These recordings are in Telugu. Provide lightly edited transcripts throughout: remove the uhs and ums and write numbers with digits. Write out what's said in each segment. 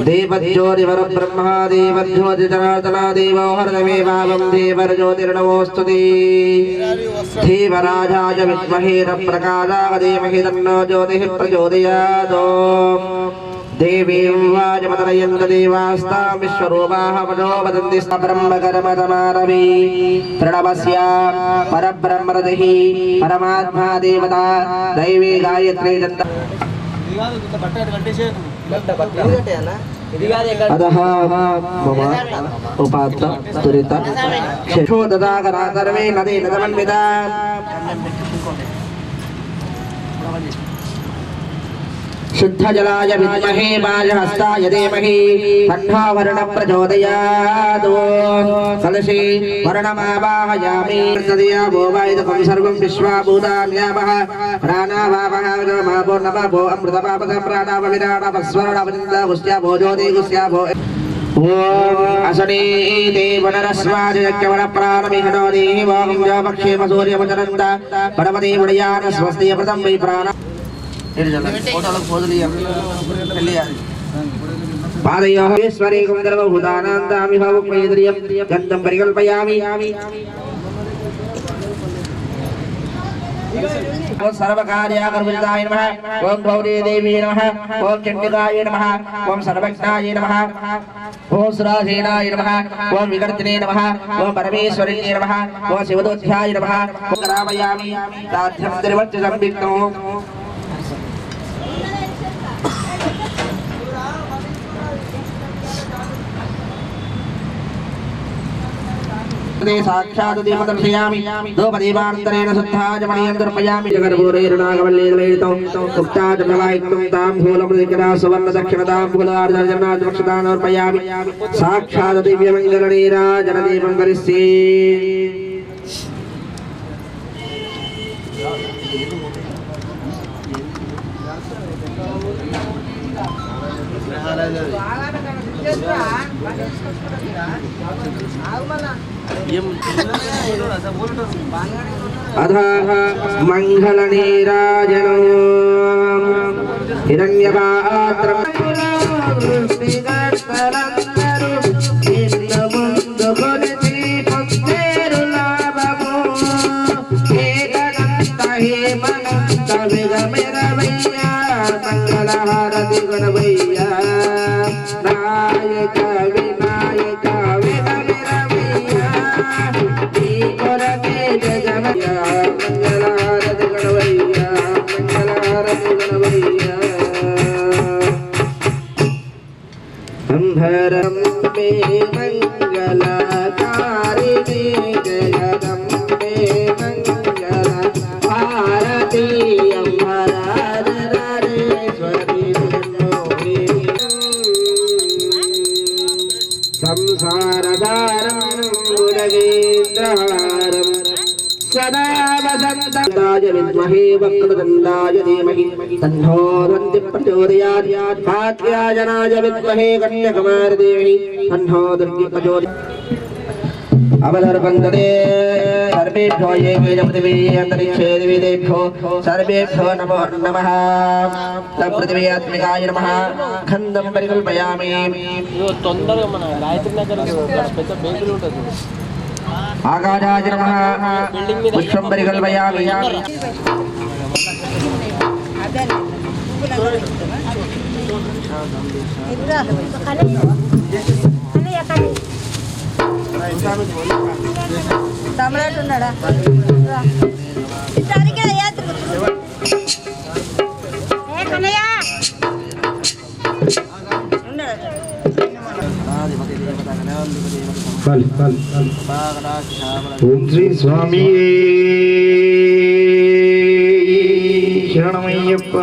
देवज्योतिवर ब्रह्मा देवज्योतिजनार्दना देवो हरदमेवावं देवर्ज्योतिर्नमोऽस्तुते देवराजाय विद्महे प्रकाशाय धीमहि तन्नो ज्योतिः प्रचोदयात् देवीं वाजमतनयन्त देवास्तां विश्वरूपाः वदो वदन्ति ब्रह्मकर्मतमारवि प्रणवस्य परब्रह्मरतिः परमात्मा देवता दैवी गायत्री दत्त अतः मम उपात्त तुरित शोददागरा सर्वे नदी नदमन्विता शुद्धजलाय विद्महे बालहस्ताय धीमहि तन्नो वर्णः प्रचोदयात् कलशे वर्णमावाहयामि नदया भोवायुधकं सर्वं विश्वाभूतान्यावः प्राणावावः माभो नमो अमृतपापः प्राणावविराणावस्वरणावनिन्दा गुस्या भोजोदे गुस्या भो असने देवनरस्वाजयज्ञवरप्राणमिहनो देवं जपक्षेमसूर्यमचरन्त परमदे उडयान स्वस्ति अमृतं वै प्राण पादयोगेश्वरीकं सर्वभूतानान्तामि भावुक्मयेन्द्रियं गन्धं परिकल्पयामि ओम सर्वकार्याकर्मजाय नमः ओम गौरी देवी नमः ओम चंडिकाय नमः ओम सर्वज्ञाय नमः ओम सुराधीनाय नमः ओम विकर्तने नमः ओम परमेश्वरिणे नमः ओम शिवदोध्याय नमः ओम करामयामि ताध्यं त्रिवच्च संविक्तो साक्षात् दीपदर्शयामि दोपदीपान्तरेण शुद्धाजमणीयं दर्पयामि जगर्भूरेणागवल्लेदलयितं उक्ताजनवायुक्तं ताम्बूलमृदिकरा सुवर्णदक्षिणताम्बूलार्जनार्जनदक्षिणान् अर्पयामि साक्षात् दिव्यमङ्गलनीराजनदीपं करिष्ये अधः मंगलनीराजनो हिरण्यपात्रं मंगलहारति गणवैया नायक विनायक विघ्नविरवैया ईश्वरके जगमया मंगलहारति गणवैया मंगलहारति गणवैया अंधरं मे मंगलकारिणे जगदम्बे मंगलहारति संसारधारं गुणगेन्द्रहारं सदा वसन्तदाय विद्महे वक्रतुण्डाय धीमहि तन्नो दन्ति प्रचोदयात् कात्यायनाय विद्महे कन्याकुमारीदेवी तन्नो दुर्गे प्रचोदयात् अवधर्वन्दते सर्वेभ्यो ये पृथिवी अन्तरिक्षे दिविदेभ्यो सर्वेभ्यो नमो नमः पृथिवी आत्मिकाय नमः खण्डं परिकल्पयामि आकाशाय नमः पुष्पं परिकल्पयामि తమరాటు ఉన్నాడా ఇతరికి యాత్ర ఏ కన్నయ్య ఉన్నాడా బల్ బల్ ఓం శ్రీ స్వామి శరణమయ్యప్ప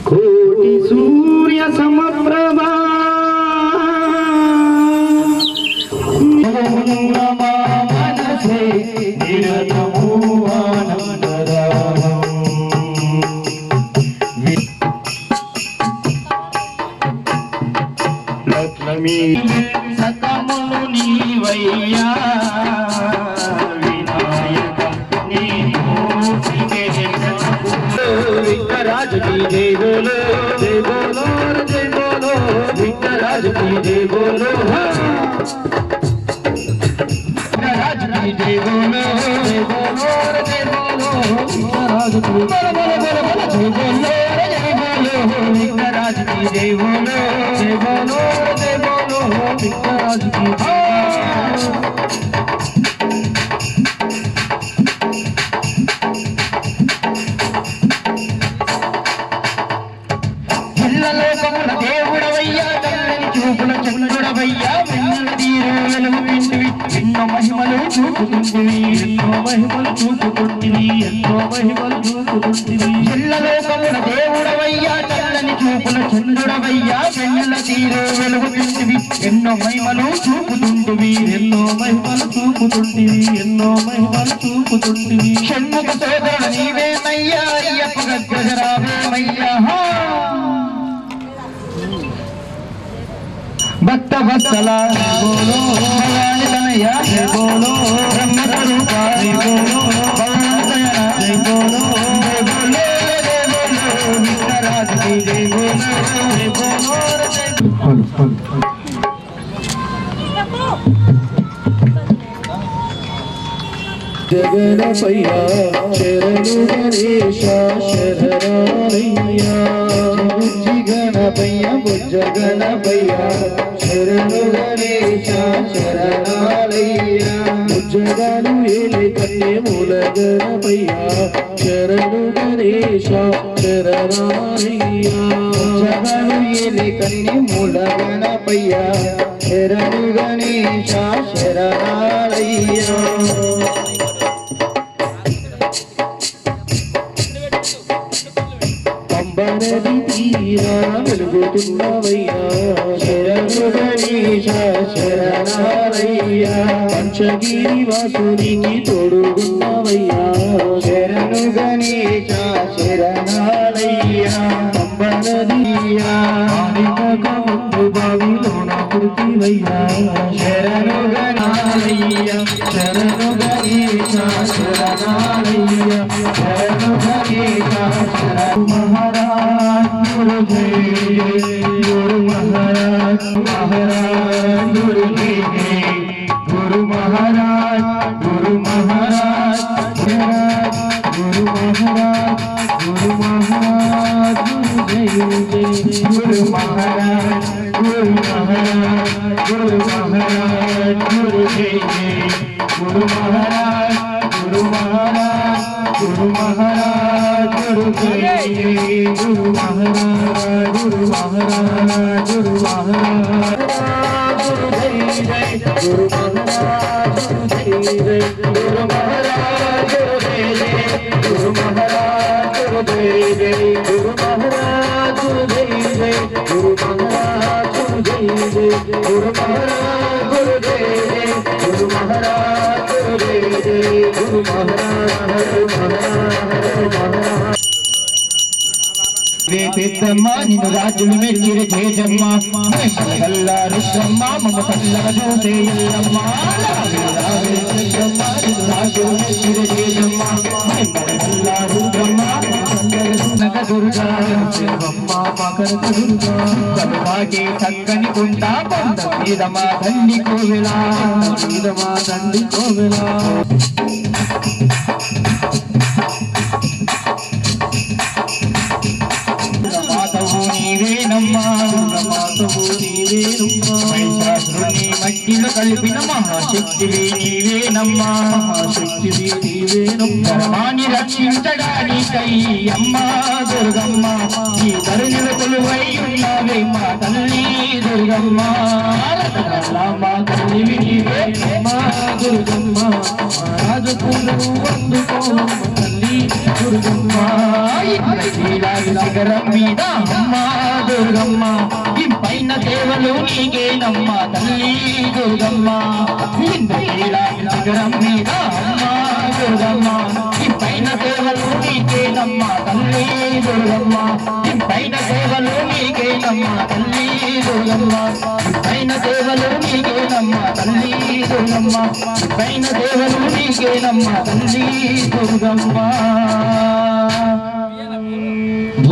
कोटि सूर्य समप्रभा मनसे निरतमु आनंददायकं लक्ष्मी सकमुनि वैया विनायकं जय बोलो जय बोलो जय बोलो विघ्नराज की जय बोलो विघ्नराज की जय बोलो जय बोलो जय बोलो विघ्नराज की बोलो बोलो बोलो बोलो जय बोलो जय बोलो विघ्नराज की जय बोलो जय बोलो जय बोलो विघ्नराज की లోకముల దేవుడవయ్యా చల్లని చూపుల చంద్రుడవయ్యా వెన్నెల తీరులను పిండివి ఎన్నో మహిమలు చూపుతుంటివి ఎన్నో మహిమలు చూపుతుంటివి ఎన్నో మహిమలు చూపుతుంటివి లోకముల దేవుడవయ్యా చల్లని చూపుల చంద్రుడవయ్యా వెన్నెల తీరు వెలుగు పిండివి ఎన్నో మహిమలు చూపుతుంటివి ఎన్నో మహిమలు చూపుతుంటివి ఎన్నో మహిమలు చూపుతుంటివి షణ్ముఖ సోదరుడ నీవేమయ్యా అయ్యప్ప గజరావేమయ్యా भक्त वत्सला बोलो भगवान तनया जय बोलो ब्रह्म स्वरूप जय बोलो भगवान दयाला जय बोलो जय बोलो जय बोलो विघ्नराज की जय बोलो जय बोलो जय जगनपैया शरणु गणेश शरणरैया बुज्जि गणपैया बुज्ज गणपैया शरणु गणेश शरणरैया बुज्जगानु एले कन्ने मूल गणपैया शरणु गणेश शरणरैया बुज्जगानु एले कन्ने मूल गणपैया शरणु गणेश शरणरैया పంబనది తీరా వెలుగుతున్నవయ్యా శరణు గణేశ శరణాలయ్యా పంచగిరి వాసునికి తోడుగున్నవయ్యా శరణు గణేశ శరణాలయ్యా పంబనది ముందు బావిలోన పుట్టివయ్యా శరణు గణాలయ్యా శరణు గణేశ శరణాలయ్యా శరణు గణేశ శరణు महाराज गुरु जय गुरु महाराज महाराज गुरु जय गुरु महाराज गुरु महाराज गुरु महाराज गुरु महाराज गुरु जय गुरु महाराज गुरु महाराज गुरु महाराज गुरु जय गुरु महाराज गुरु महाराज गुरु महाराज गुरु जय गुरु महाराज गुरु महाराज गुरु महाराज गुरु जय गुरु महाराज गुरु जय गुरु महाराज गुरु जय गुरु महाराज गुरु जय गुरु महाराज गुरु जय गुरु महाराज गुरु जय गुरु महाराज गुरु जय गुरु महाराज गुरु जय गुरु महाराज పెద్దమ్మ నిన్ను రాజులు మెచ్చిరి జయజమ్మ గల్లా రుద్రమ్మ మమ కళ్ళగ చూసే ఎల్లమ్మ పెద్దమ్మ నిన్ను రాజులు మెచ్చిరి జయజమ్మ గల్లా రుద్రమ్మ దుర్గా శివమ్మ మకర దుర్గా కనుమాకి చక్కని కుంట కొండ మీద మా తండ్రి కోవిలా మీద మా తండ్రి కోవిలా నీవేనమ్మా మాతవు నీవేనమ్మా మహిషాసురుని మట్టిలో కలిపిన మహాశక్తివి నీవేనమ్మా మహాశక్తివి నీవేనమ్మా ధర్మాన్ని రక్షించడానికై అమ్మా దుర్గమ్మ ఈ ధరణిలో కొలువై ఉన్నావే మా తల్లి దుర్గమ్మ మా తల్లివి నీవే మా దుర్గమ్మ రాజపూజలు అందుకో తల్లి దుర్గమ్మ శిఖరం మీద అమ్మా దుర్గమ్మ ఇంపైన సేవలు నీకేనమ్మా తల్లి దుర్గమ్మ శిఖరం మీద అమ్మా దుర్గమ్మ ఇంపైన సేవలు నీకేనమ్మా తల్లి దుర్గమ్మ ఇంపైన సేవలు నీకేనమ్మా తల్లి దుర్గమ్మ ఇంపైన సేవలు నీకేనమ్మా తల్లి దుర్గమ్మ ఇంపైన సేవలు నీకేనమ్మా తల్లి దుర్గమ్మ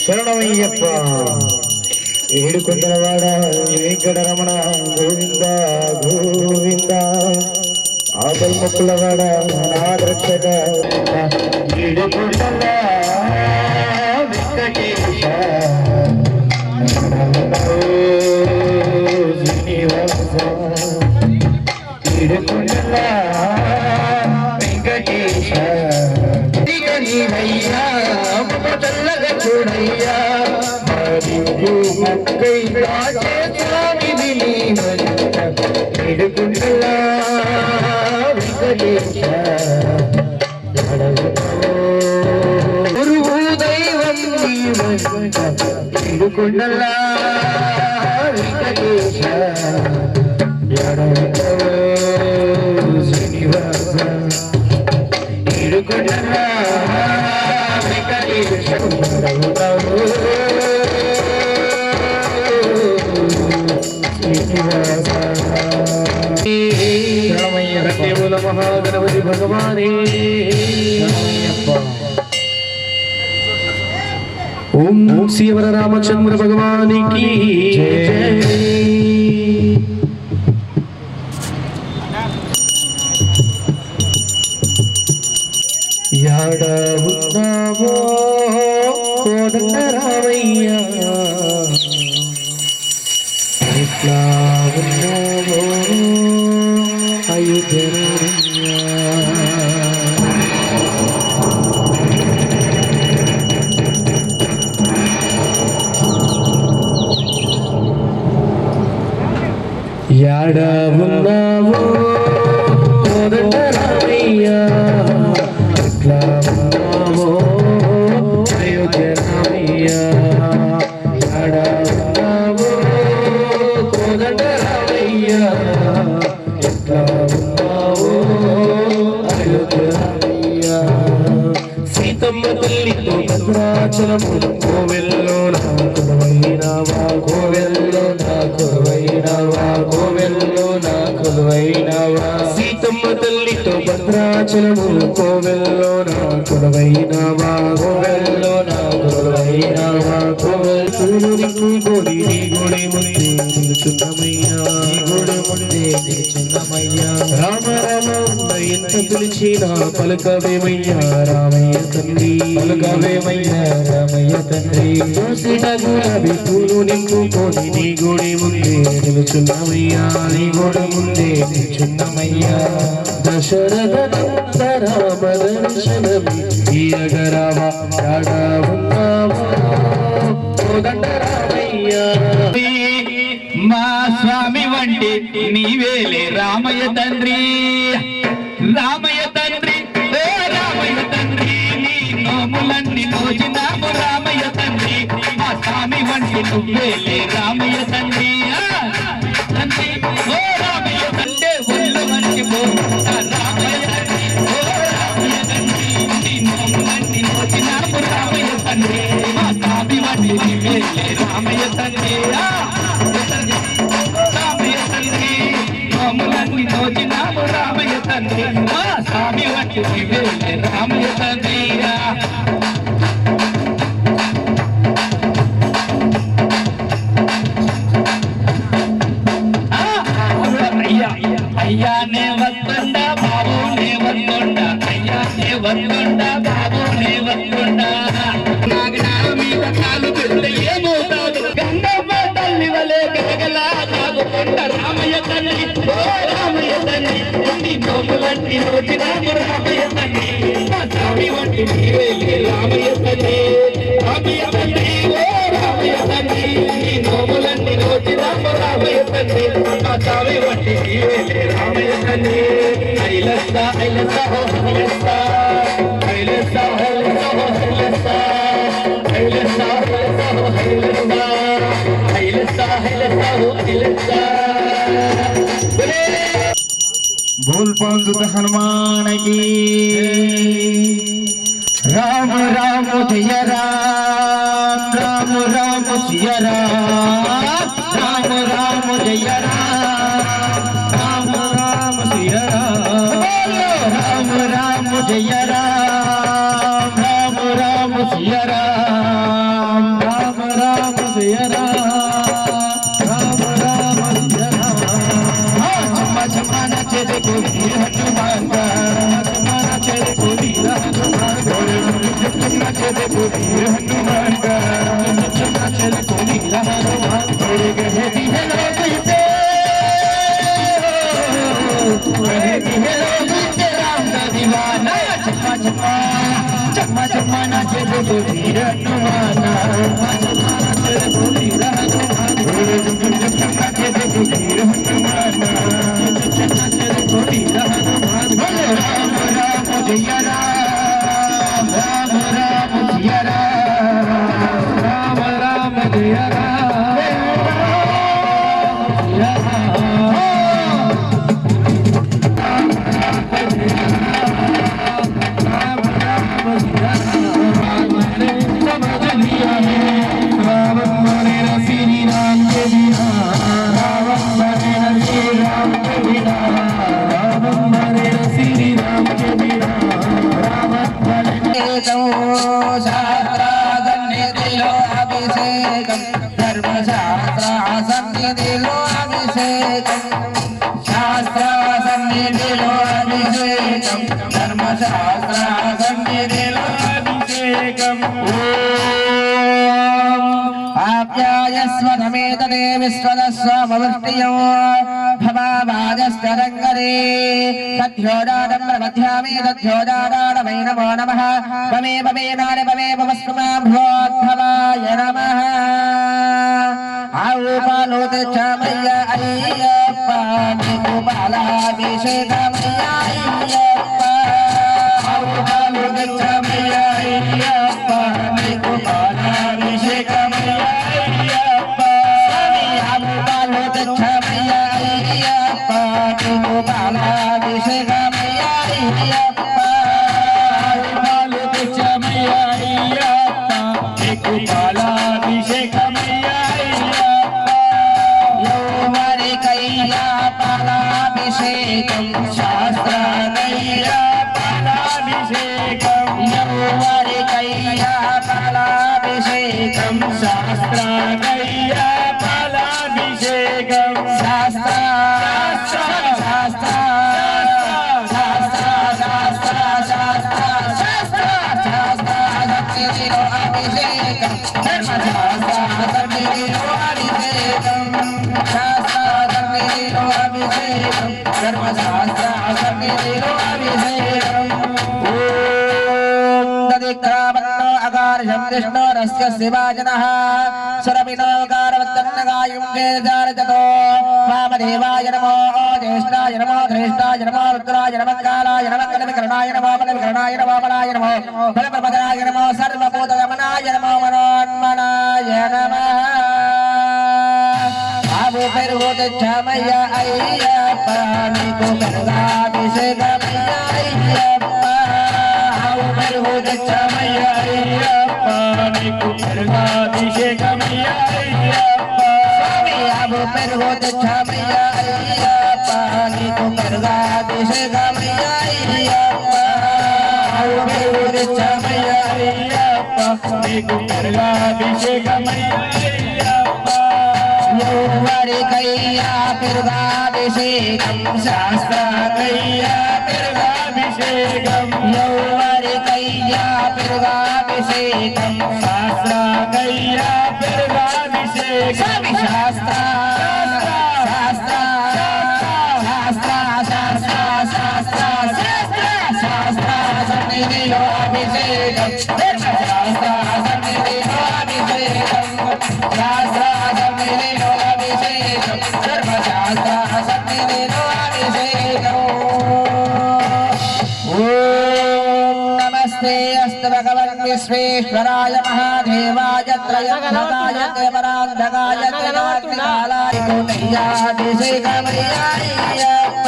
శరణమయ్యప్ప ఏడుకొండలవాడ వెంకటరమణ గోవింద గోవింద ఆపై మొక్కులవాడ నాదరక్షక ఏడుకొండల వెంకటేశ శ్రీనివాస ఏడుకొండల వెంకటేశ చల్లగా చూడయ్యా ఏడుకుంటలా గురువు దైవం ఏడుకుంటలా వెంకటేశ శ్రీనివాస ఏడుకుంటలా మహాగణపతి భగవానే ఓం శ్రీవర రామచంద్ర భగవానికి యాడా ఉన్నావో కోదండ రామయ్య ఎట్లా ఉన్నావో అయోధ్య యాడా ఉన్నావో కోదండ రామయ్య ఎట్లా ఉన్నావో అయోధ్య రామయ్య యాడా ఉన్నావో కోదండ రామయ్య ఎట్లా ఉన్నావో అయోధ్య రామయ్య సీతమ్మ తల్లితో భద్రాచలము కోవెల్లో నా కొలువైనావా కోవెల్లో నా కొలువైనావా కోవెల్లో నా కొలువైనావా సీతమ్మ తల్లితో భద్రాచలము కోవెల్లో నా కొలువైనావా కోవెల్లో నా కొలువైనావా కోవెల్లుకు గోడి నీ గోడి ముందే నిలుచున్నమయ్యా నీ గోడి ముందే నిలుచున్నమయ్యా రామ రామ ఎంత పిలిచినా పలకవేమయ్యా రామయ్య తండ్రి పలకవేమయ్యా రామయ్య తండ్రి చూసిన గులాబీ పూలు నింపుకొని నీ గోడి ముందే నిలుచున్నమయ్యా నీ గోడి ముందే నిలుచున్నమయ్యా దశరథ రామ దర్శనమి ఈయగరావా రాడా ఉన్నావా కోదండ రామయ్య మా స్వామి వంటి నీవేలే రామయ్య తండ్రి రామయ్య తండ్రి రామయ్య తండ్రి నీ నోములన్నీ నోచినాము రామయ్య తండ్రి మా స్వామి వంటి నువ్వేలే రామయ్య తండ్రి తండ్రి ఓ రామయ్య తండ్రి ఒళ్ళు మంచి రామయ్య తండ్రి ఓ రామయ్య తండ్రి నీ నోములన్నీ నోచినాము రామయ్య తండ్రి మా స్వామి వంటి నీవేలే రామయ్య తండ్రి రామయ్య తండ్రి నోములన్నీ నోచినాము రామయ్య తండ్రి మా స్వామి వంటి నీవేలే రామయ్య తండ్రి అయ్యానే వస్తుండ బాబునే వస్తుండ అయ్యానే వస్తుండ బాబునే వస్తుండ మీద కాలు పెడితే ఏమవుతాడు గంగమ్మ తల్లి వలె గలగలా సాగుతుండ రామయ్య తండ్రి ఓ రామయ్య తండ్రి నీ నోములన్నీ నోచినాము రామయ్య తండ్రి మా స్వామి వంటి నీవేలే రామయ్య తండ్రి రామయ్య తండ్రి ఓ రామయ్య తండ్రి నీ నోములన్నీ నోచినాము రామయ్య తండ్రి మా స్వామి వంటి నీవేలే రామయ్య తండ్రి ఐలస్తా ఐలస్తా ఓ ఐలస్తా ఐలస్తా ఐలస్తా ఓ ఐలస్తా ఐలస్తా ఐలస్తా ఓ ఐలస్తా ఐలస్తా ఐలస్తా ఓ ఐలస్తా बोल पांजुत हनुमान की राम राम जय राम राम राम सिय राम राम राम जय राम राम राम सिय राम राम जय राम राम राम सिय राम राम राम सिय राम राम सिय जमाना चले को वीर हनुमान का जमाना चले को वीर हनुमान का जमाना चले को वीर हनुमान का जमाना चले को वीर हनुमान तेरे गहे भी है लोग इसे गहे भी है लोग इसे राम का दीवाना चम्मा चम्मा चम्मा जमाना चले को वीर हनुमान जमाना चले को वीर हनुमान जमाना चले को वीर हनुमान राम राम जय राम राम राम जय राम राम राम जय राम विश्वदस्वमवृष्टियो भवावाजस्तरङ्गरे तद्योदानं प्रमध्यामि तद्योदानमै नमो नमः पमे पमे नारे पमे पमस्मा भवोद्धवाय नमः आऊपालोते चामय्य अय्यप्पा निकुपालाभिषेकमय्य अय्यप्पा आऊपालोते चामय्य अय्यप्पा निकुपालाभिषेकमय्य विष्णोरस्य शिवाजनः सुरभिनोकारवत्तन्नगायुङ्गेजारजतो वामदेवाय नमो ज्येष्ठाय नमो धृष्टाय नमो रुद्राय नमः कालाय नमः कलविकरणाय नमो बलविकरणाय नमो बलाय नमो बलप्रपदाय नमो सर्वभूतगमनाय नमो मनोन्मनाय नमः आबो पेरुगोत छमय अय्यप्पा निको गंगाभिषेकमय अय्यप्पा आबो पेरुगोत छमय अय्यप्पा निको गंगाभिषेकमय अय्यप्पा स्वामी आबो पेरुगोत छमय अय्यप्पा निको गंगाभिषेकमय अय्यप्पा आबो पेरुगोत छमय अय्यप्पा निको गंगाभिषेकमय कैया पिर्गाभिषेकं शास्त्राकैया पिर्गाभिषेकं कैया पिर्गाभिषेकं शास्त्राकैया पिर्गाभिषेकं शास्त्रा शास्त्रा शास्त्रा शास्त्रा సన్నిధిలో అభిషేకం శాస్త్ర సన్నిధిలో అభిషేకం శాస్త్ర సన్నిధిలో అభిషేకం ధర్మశాస్త్ర సన్నిధిలో అభిషేకం ఓం నమస్తే అస్తు భగవన్ విశ్వేశ్వరాయ మహాదేవాయ త్రయంబకాయ దేవరాంధకాయ త్రినాథకాలాయ పుణ్యాభిషేకమయ్యాయ్యప్ప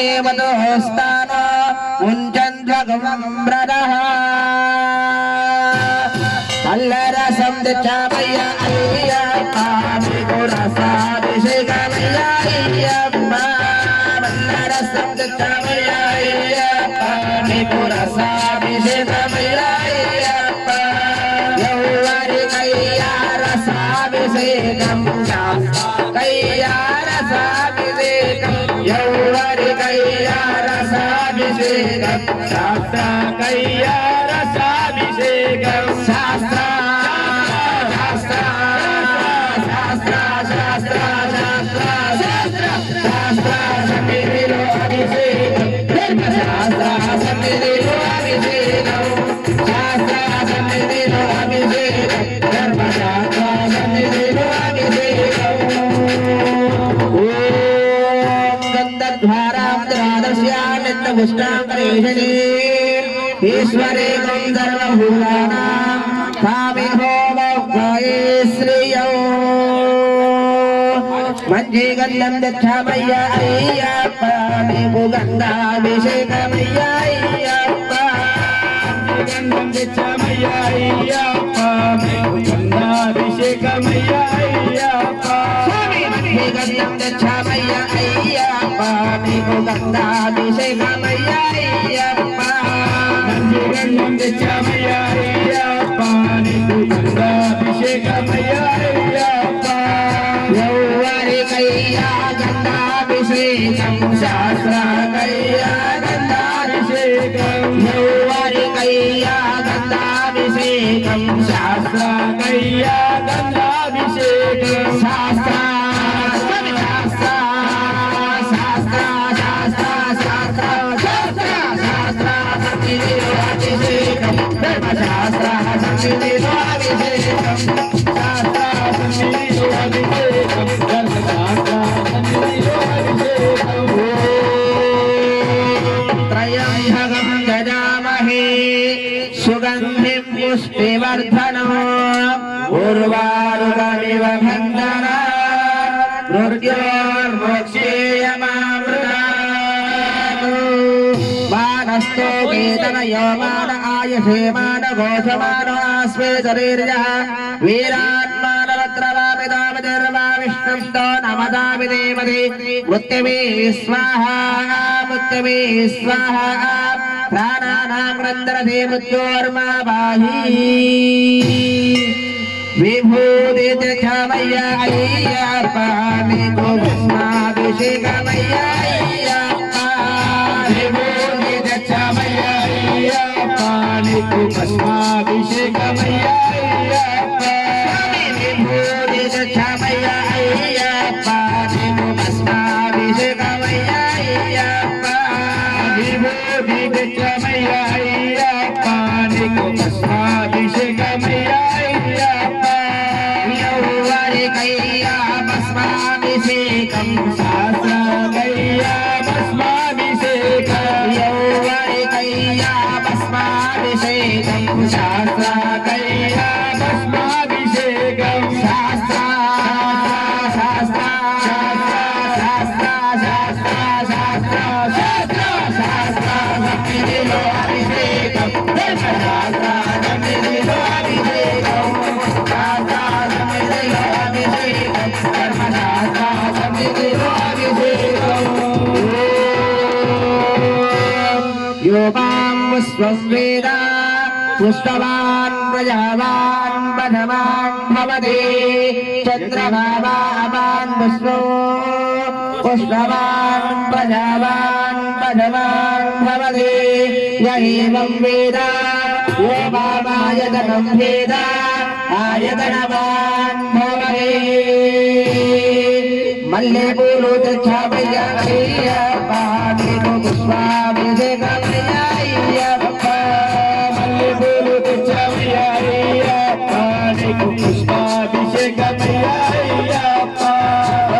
బృహస్పదేవదోస్తాన ముంచంద్రగమ్రదః అల్లరసం తెచ్చామయ్య అయ్యప్ప నీకు రసాభిషేకమయ్య అయ్యప్ప అల్లరసం తెచ్చామయ్య అయ్యప్ప నీకు రసాభిషేకమయ్య అయ్యప్ప ఎవరికయ్యా రసాభిషేకం కయ్యా రసాభిషేకం ఎవరికయ్యా రసాభిషేకం శాస్త్ర కయ్యా రసాభిషేకం శాస్త్ర శాస్త్ర శాస్త్ర శాస్త్ర శాస్త్ర శాస్త్ర శాస్త్ర సన్నిధిలో అభిషేకం ధర్మశాస్త్ర సన్నిధిలో అభిషేకం శాస్త్ర సన్నిధిలో అభిషేకం ధర్మశాస్త్ర సన్నిధిలో అభిషేకం ఓం గంధద్వారాం ద్వాదశ్యానిత్యపుష్టాంకరేషణీ ఈశ్వరే గంధర్వభూతానాం కామిభో మౌఖాయే శ్రియో మంజీ గంధం దక్షామయ్య అయ్యప్ప నీకు గంధాభిషేకమయ్య అయ్యప్ప గంధం దక్షామయ్య అయ్యప్ప నీకు గంధాభిషేకమయ్య అయ్యప్ప స్వామి మంజీ గంధం దక్షామయ్య అయ్యప్ప నీకు గంధాభిషేకమయ్య అయ్యప్ప మంజీ గంధం దక్షామయ్య అయ్యప్ప నీకు గంధాభిషేకమయ్య అయ్యప్ప ఎవరికయ్యా గంధాభిషేకం శాస్త్ర కయ్యా గంధాభిషేకం ఎవరికయ్యా గంధాభిషేకం శాస్త్ర కయ్యా గంధాభిషేకం विवर्धनम् उर्वारुकमिव भञ्जना मृत्योर्मोक्षेयमामृतात् मानस्तो वेदनयो मान आयुषे मान घोषमानो आस्वे शरीर्यः वीरात्मानवत्रवामिदामितिर्वा विष्णुस्तो नमदामिदेमदे मृत्युमे स्वाहा मृत्युमे स्वाहा प्राणानां रन्दरधे मृत्योर्मा बाहि विभूतिर्क्षमय्या अय्यप्पानि भस्माभिषेकमय्या अय्यप्पा विभूतिर्क्षमय्या अय्यप्पानि भस्माभिषेकमय्या अय्यप्पा विभूतिर्क्षमय्या अय्यप्पानि भस्माभिषेकमय्या अय्यप्पा विभूतिर्क्षमय्या अय्यप्पानि भस्माभिषेकमय्या यौवरिकैया भस्माभिषेकं शास्त्रकैया भस्माभिषेकं यौवरिकैया भस्माभिषेकं शास्त्रकैया भस्माभिषेकं शास्त्रा शास्त्रा शास्त्रा शास्त्रा शास्त्रा शास्त्रा शास्त्रा समितिलो अभिषेकं शास्त्रा समितिलो अभिषेकं शास्त्रा समितिलो अभिषेकं कर्मशास्त्रा समितिलो अभिषेकं यो मां स्वस्वेदा पुष्पवान् प्रजावान् बधवान् भवति चन्द्रभावान् पुष्पो पुष्पवान् प्रजावान् बधवान् भवति य एवं वेद यो मामायतनं वेद आयतनवान् भवति मल्लेपूलो दक्षामय्या अय्यप्पानि पुष्पाभिषेकमय्या अय्यप्पा मल्लेपूलो दक्षामय्या अय्यप्पानि पुष्पाभिषेकमय्या अय्यप्पा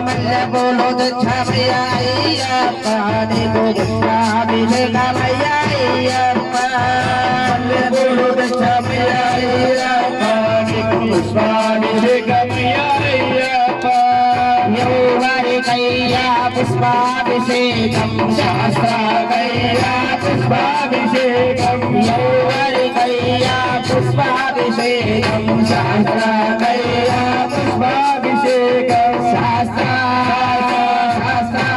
मल्लेपूलो दक्षामय्या अय्यप्पानि पुष्पाभिषेकमय्या अय्यप्पा मल्लेपूलो दक्षामय्या अय्यप्पानि पुष्पाभिषेकमय्या अय्यप्पा यौवरिकैया पुष्पाभिषेकं शास्त्रकैया पुष्पाभिषेकं यौवरिकैया पुष्पाभिषेकं शास्त्रकैया पुष्पाभिषेकं शास्त्रा शास्त्रा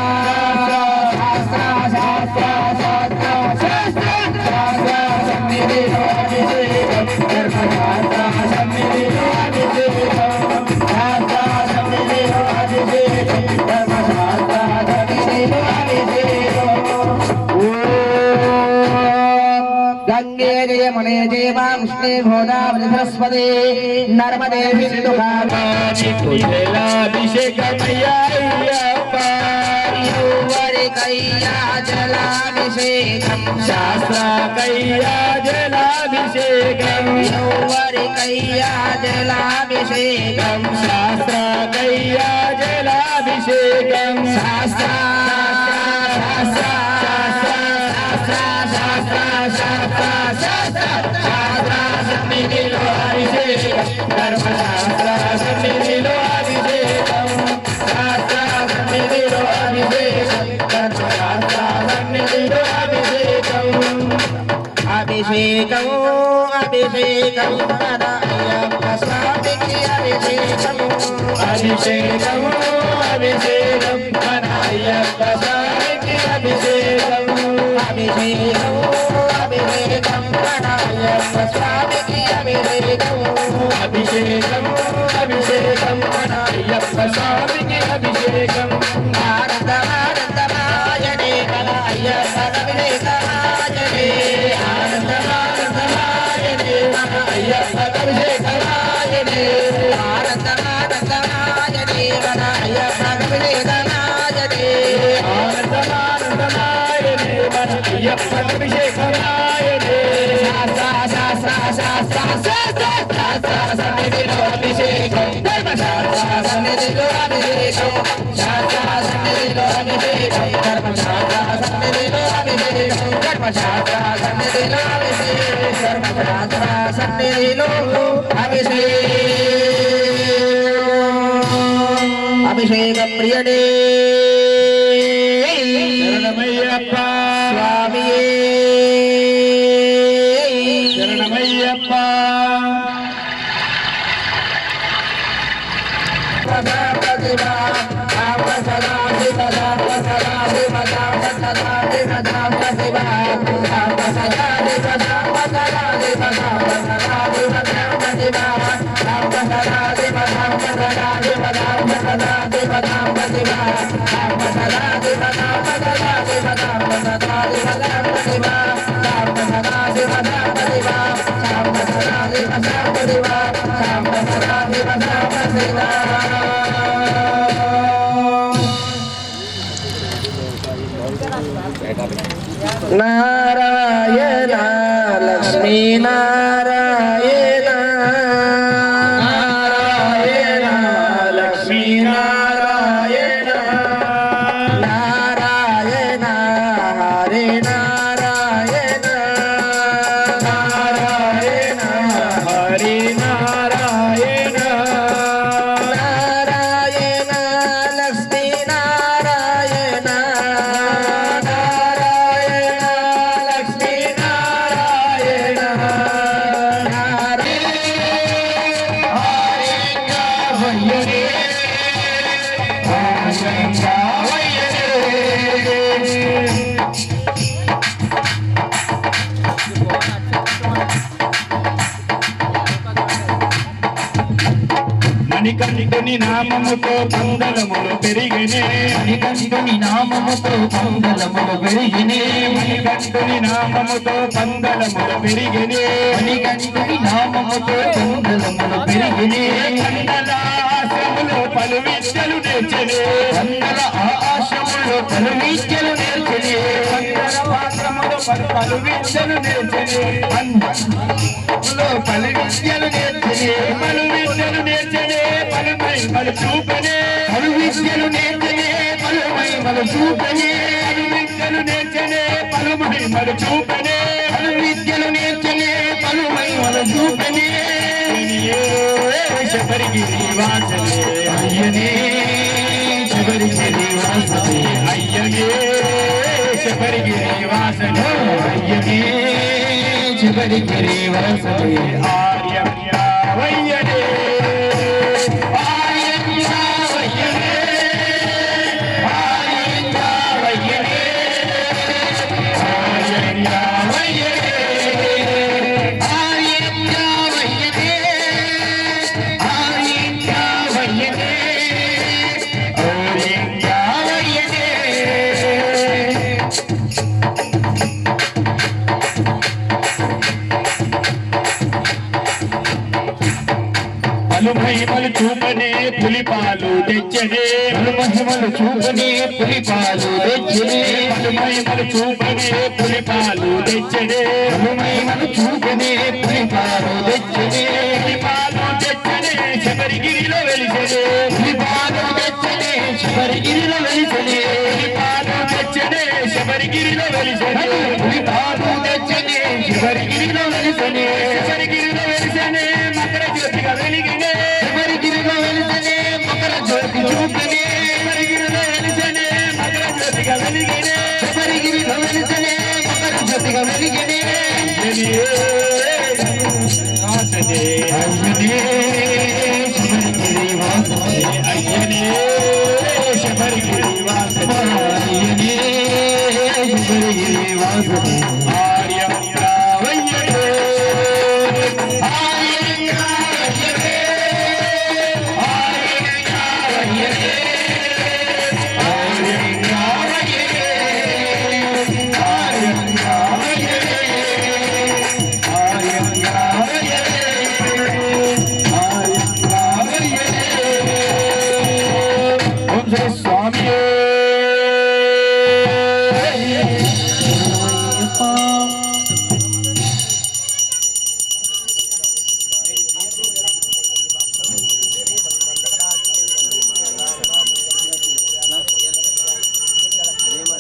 शास्त्रा शास्त्रा शास्त्रा शास्त्रा शास्त्रा सन्निधिलो अभिषेकं कर्मशास्त्रा सन्निधिलो अभिषेकं शास्त्रा सन्निधिलो अभिषेकं कर्मशास्त्रा सन्निधिलो अभिषेकं गंगे जयमुने जयवांष्णे गोदावरि सरस्वती नर्मदे सिन्धु कावेरी जलाभिषेकमय्या अय्यप्पा यौवरिकैया जलाभिषेकं शास्त्रकैया जलाभिषेकं यौवरिकैया जलाभिषेकं शास्त्रकैया जलाभिषेकं शास्त्रा शास्त्रा शास्त्रा शास्त्रा शास्त्रा शास्त्रा सन्निधिलो अभिषेकं कर्मशास्त्रा सन्निधिलो अभिषेकं शास्त्रा सन्निधिलो अभिषेकं कर्मशास्त्रा सन्निधिलो अभिषेकं अभिषेकं अभिषेकं अय्यप्प स्वामिके अभिषेकं अभिषेकं अभिषेकं अय्यप्प स्वामिके अभिषेकं अभिषेकं अभिषेकं अय्यप्प स्वामिके अभिषेकं अभिषेकं अभिषेकं अय्यप्प स्वामिके अभिषेकं आनन्दमानन्दमायने अय्यप्प अभिषेकमायने आनन्दमानन्दमायने अय्यप्प अभिषेकमायने आनन्दमानन्दमायने अय्यप्प अभिषेकमायने आनन्दमानन्दमायने अय्यप्प अभिषेकमायने शास्त्रा शास्त्रा शास्त्रा शास्त्रा शास्त्रा सन्निधिलो अभिषेकं धर्मशास्त्रा सन्निधिलो अभिषेकं शास्त्रा सन्निधिलो अभिषेकं धर्मशास्त्रा सन्निधिलो अभिषेकं धर्मशास्त्रा सन्निधिलो अभिषेकं సన్నిధిలో అభిషేకం ప్రియనే శరణమయ్యప్ప స్వామియే శరణమయ్యప్ప నారాయణ లక్ష్మీ నారాయణ నారాయణ లక్ష్మీ నారాయణ నారాయణ హరే నారాయణ నారాయణ హరి నారాయణ నారాయణ లక్ష్మీ నారాయణ నారాయణ లక్ష్మీ నారాయణ మణికంఠుని నామముతో పందలములు పెరిగినే మణికంఠుని నామముతో పందలములు పెరిగినే మణికంఠుని నామముతో పందలములు పెరిగినే మణికంఠుని నామముతో పందలములు పెరిగినే మండల ఆశ్రములు పలు విద్యలు నేర్చనే వందల ఆశ్రములు పలు విద్యలు నేర్చునే మండల పాత్రములు పలు విద్యలు నేర్చనే పలు విద్యలు నేర్చునే పలు విద్యలు నేర్చనే పలుమై పలు చూపనే పలు విద్యలు నేర్చునే పలు మహిమలు చూపనే పలు విద్యలు నేర్చనే పలుమై పలు చూపనే పలు విద్యలు నేర్చునే పలు మహిమలు చూపనే శబరిగిరి వాసనే అయ్యనే శబరిగిరి వాసనే అయ్యనే శబరిగిరి వాసనే అయ్యనే శబరిగిరి వాసనే ఆర్యవయ్యనే మహిమలు చూపనే పులిపాలు తెచ్చనే మహిమలు చూపనే పులిపాలు తెచ్చనే మహిమలు చూపనే పులిపాలు తెచ్చనే మహిమలు చూపనే పులిపాలు తెచ్చనే పులిపాలు తెచ్చనే శబరిగిరిలో వెలిసనే పులిపాలు తెచ్చనే శబరిగిరిలో వెలిసనే పులిపాలు తెచ్చనే శబరిగిరిలో వెలిసనే పులిపాలు తెచ్చనే శబరిగిరిలో వెలిసనే శబరిగిరిలో వెలిసనే మకర జ్యోతిగా వెలిగినే శబరిగిరిలో వెలిసనే మకర జ్యోతి చూపనే శబరిగిరిలో వెలిసనే మకర జ్యోతిగా వెలిగినే శబరిగిరిలో వెలిసనే మకర జ్యోతిగా వెలిగినే వాసనే అయ్యనే శబరిగిరి వాసనే అయ్యనే శబరిగిరి వాసనే అయ్యనే శబరిగిరి వాసనే ఆర్యవయ్యనే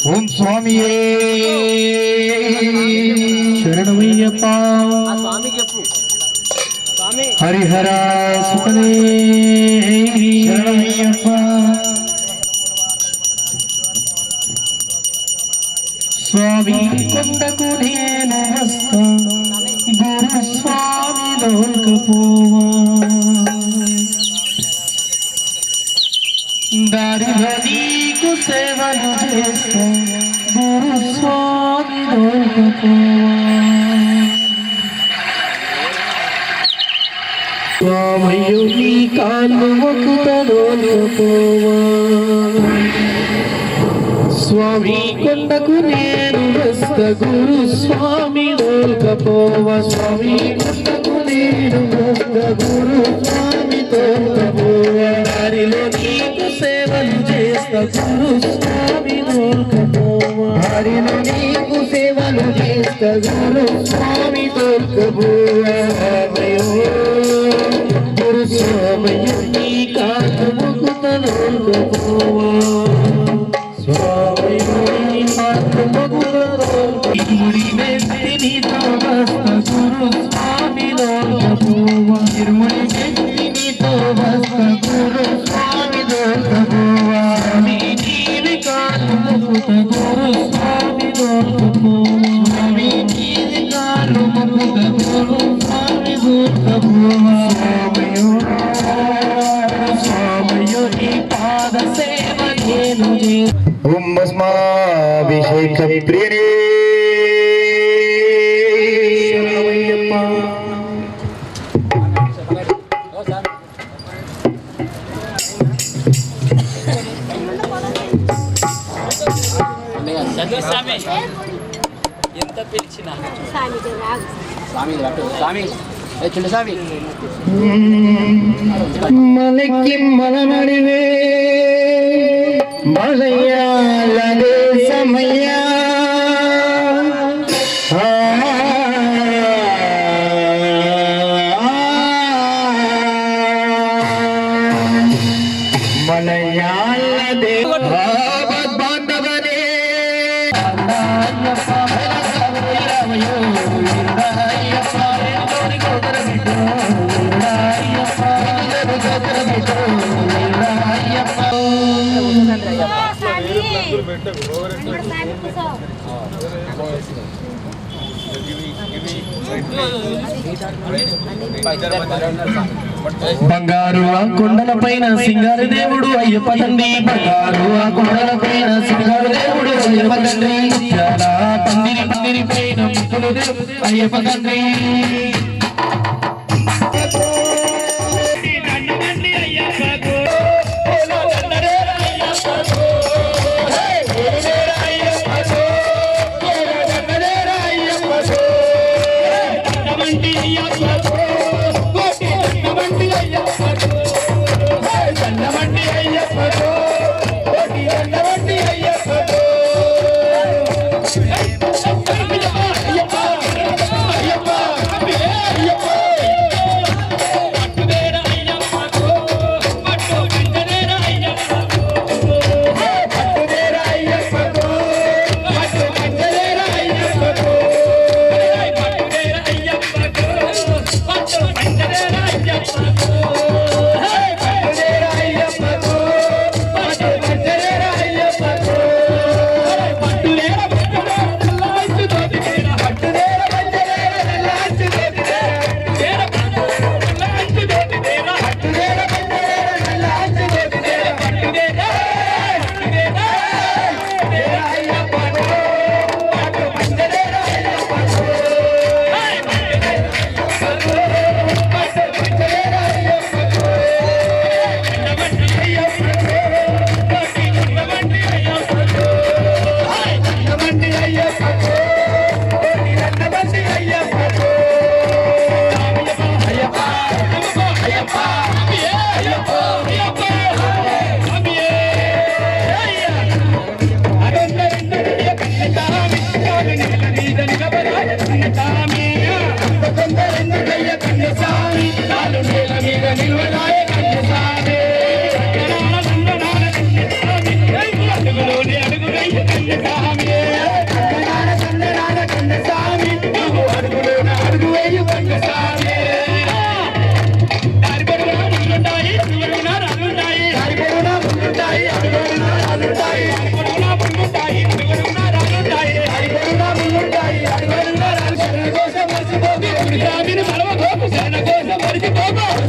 ఓం స్వామియే శరణమయ్యప్ప. హరిహర సుతనే శరణమయ్యప్ప. స్వామి కొండకు నేను వస్తా గురు స్వామి దొరకపోవా. దారిలో నీకు సేవలు చేస్తా గురు స్వామి దొరకపోవా. స్వామయ్యో నీ కాళ్ళు మొక్కుతోకపోవా. స్వామి కొండకు నేను వస్తా గురు స్వామి దొరకపోవా. స్వామి కొండకు నేను వస్తా గురు స్వామి దొరకపోవా. దారిలో నీకు సేవలు చేస్తా గురు స్వామి దొరకపోవా. దారిలో నీకు సేవలు చేస్తా గురు స్వామి దొరకపోవా. గురు స్వామయ్యో నీ కాళ్ళు మొక్కుతోకపోవా. స్వామయ్యో నీ కాళ్ళు మొక్కుతోకపోవా. నీతో వస్తా గురు స్వామి దొరకపోవా. తిరుమలి నీతో వస్తా గురు స్వామి దొరకపోవా. నీవి కాళ్ళు మొక్కుతా గురు స్వామి దొరకపోవా. నీవి కాళ్ళు మొక్కుతా గురు స్వామి దొరకపోవా. స్వామయ్యో నీ పాద సేవ నేను ఓం భస్మాభిషేక ప్రియనే శరణమయ్యప్ప. ఎంత పిలిచినా స్వామి మలకి మలనడివే మలయాళదే సమయ్యా. మలయాళదే బాంధవనే బంగారు ఆ కొండల పైన సింగారు దేవుడు అయ్యప్ప తండ్రి. బంగారు ఆ కొండల పైన సింగారు దేవుడు అయ్యప్ప తండ్రి. పందిరి పందిరి పైన ముక్కులు దేవుడు అయ్యప్ప తండ్రి.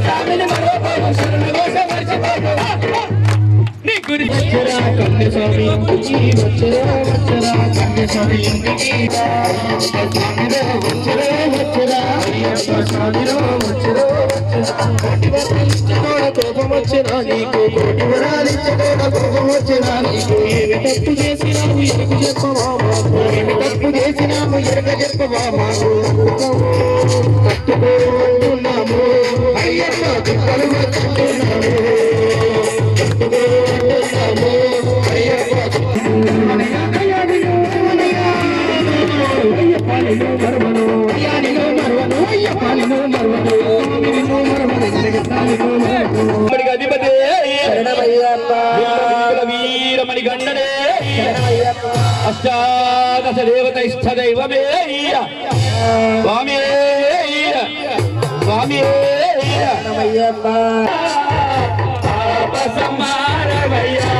స్వామిని మరోపోవు శరణ ఘోష మర్చిపోవు నీ గురి వచ్చరా కన్య స్వామి వచ్చరా కన్య స్వామి కోపం వచ్చినా నీకు కోటి వరాలిచ్చటోడ కోపం వచ్చినా నీకు ఏమి తప్పు చేసినాము ఎరుకు చెప్పవా మాకు ఏమి తప్పు చేసినాము ఎరుక చెప్పవా మాకు కట్టుకోన్నాము అయ్యప్ప చుక్కలు కట్టుకున్నాము కట్టుకోన్నాము అయ్యప్ప అధిపతి వీరమణి గండనే అష్టాదశ దేవత ఇష్ట దైవమే స్వామి స్వామి సమారమయ్యా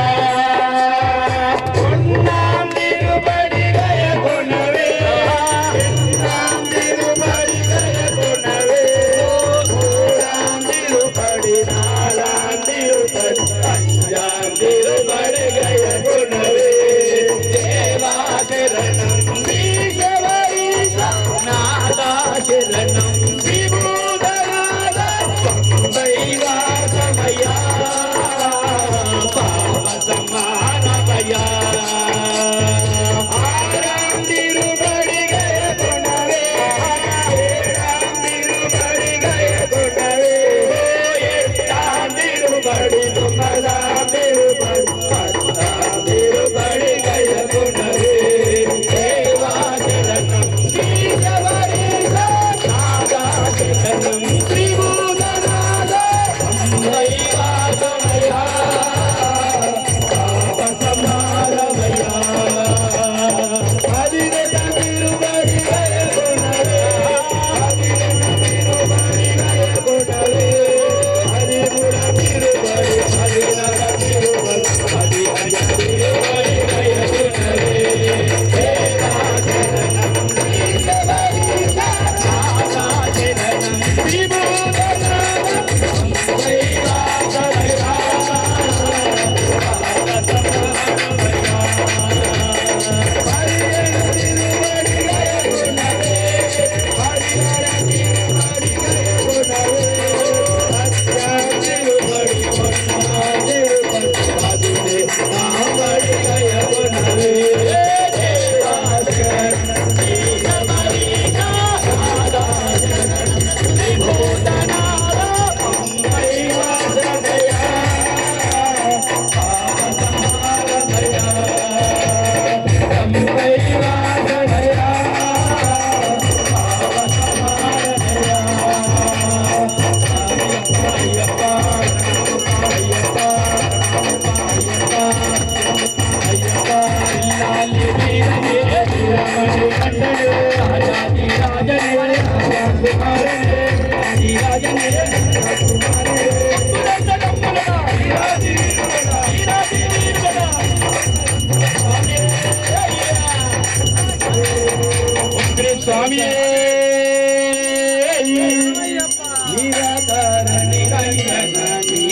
స్వామి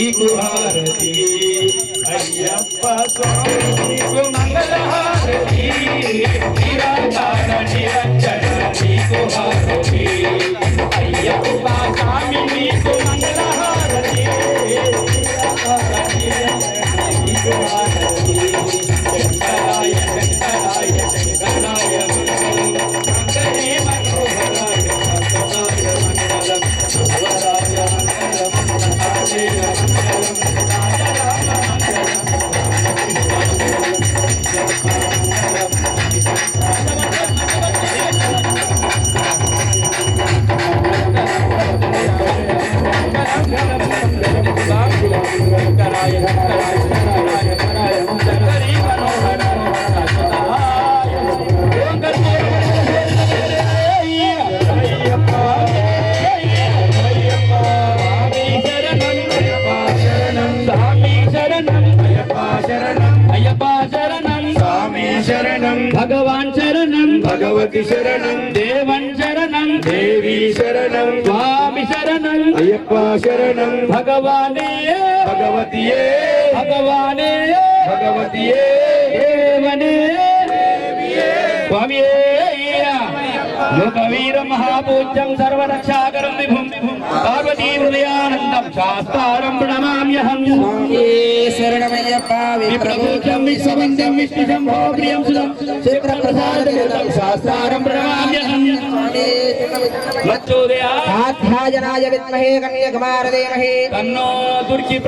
నీకు హారతి అయ్యప్ప స్వామి నీకు మంగళహారతి నిరాకార నిరంజన నీకు హారతి అయ్యప్ప స్వామి నీకు మంగళహారతి నిరాకార నిరంజన నీకు హారతి శంకరాయ శంకరాయ శంకరాయ శంకరే మనోహరాయ సత్యనాయ మంగళం శివరాయ మంగళం రాజేయ మంగళం రాజరామ భగవాన్ శరణం భగవతి శరణం దేవన్ శరణం దేవీ శరణం స్వామి శరణం శరణం అయ్యప్ప శరణం భగవానే భగవతియే భగవానే భగవతియే దేవనే స్వామియే లోకవీర మహాపూజ్యం సర్వరక్షాకరం విభుం పార్వతీ హృదయానందం శాస్త్రారం ప్రణమామ్యహం శరణమయ్యప్ప విప్రభూతం విశ్వవంద్యం విష్ణు శంభో ప్రియం సుతం చిత్రప్రసాదం శాస్త్రారం ప్రణమామ్యహం మచ్చోదయా ఆధ్యాయనాయ విద్మహే కన్యకుమార ధీమహి తన్నో దుర్గి